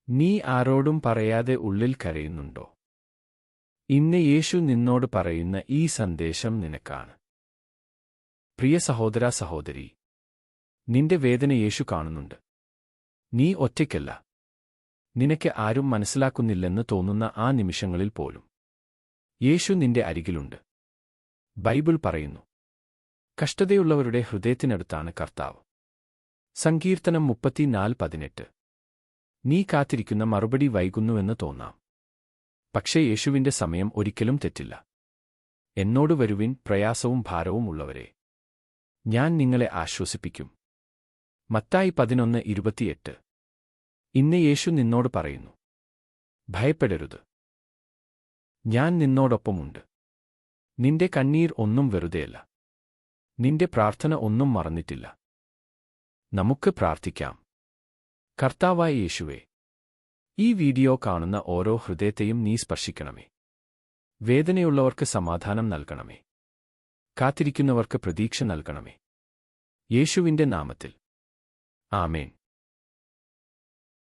നീ ആരോടും പറയാതെ ഉള്ളിൽ കരയുന്നുണ്ടോ? ഇന്ന് യേശു നിന്നോട് പറയുന്ന ഈ സന്ദേശം നിനക്കാണ്. പ്രിയ സഹോദരാ സഹോദരീ, നിന്റെ വേദന യേശു കാണുന്നുണ്ട്. നീ ഒറ്റയ്ക്കല്ല. നിനക്ക് ആരും മനസ്സിലാക്കുന്നില്ലെന്ന് തോന്നുന്ന ആ നിമിഷങ്ങളിൽ പോലും യേശു നിന്റെ അരികിലുണ്ട്. ബൈബിൾ പറയുന്നു, കഷ്ടതയുള്ളവരുടെ ഹൃദയത്തിനടുത്താണ് കർത്താവ്. സങ്കീർത്തനം 34:18. നീ കാത്തിരിക്കുന്ന മറുപടി വൈകുന്നുവെന്ന് തോന്നാം. പക്ഷേ യേശുവിന്റെ സമയം ഒരിക്കലും തെറ്റില്ല. എന്നോട് വരുവിൻ, പ്രയാസവും ഭാരവും ഉള്ളവരെ, ഞാൻ നിങ്ങളെ ആശ്വസിപ്പിക്കും. മത്തായി 11:28. ഇന്ന് യേശു നിന്നോട് പറയുന്നു, ഭയപ്പെടരുത്. ഞാൻ നിന്നോടൊപ്പമുണ്ട്. നിന്റെ കണ്ണീർ ഒന്നും വെറുതെയല്ല. നിന്റെ പ്രാർത്ഥന ഒന്നും മറന്നിട്ടില്ല. നമുക്ക് പ്രാർത്ഥിക്കാം. കർത്താവായ യേശുവേ, ഈ വീഡിയോ കാണുന്ന ഓരോ ഹൃദയത്തെയും നീ സ്പർശിക്കണമേ. വേദനയുള്ളവർക്ക് സമാധാനം നൽകണമേ. കാത്തിരിക്കുന്നവർക്ക് പ്രതീക്ഷ നൽകണമേ. യേശുവിന്റെ നാമത്തിൽ. ആമേൻ.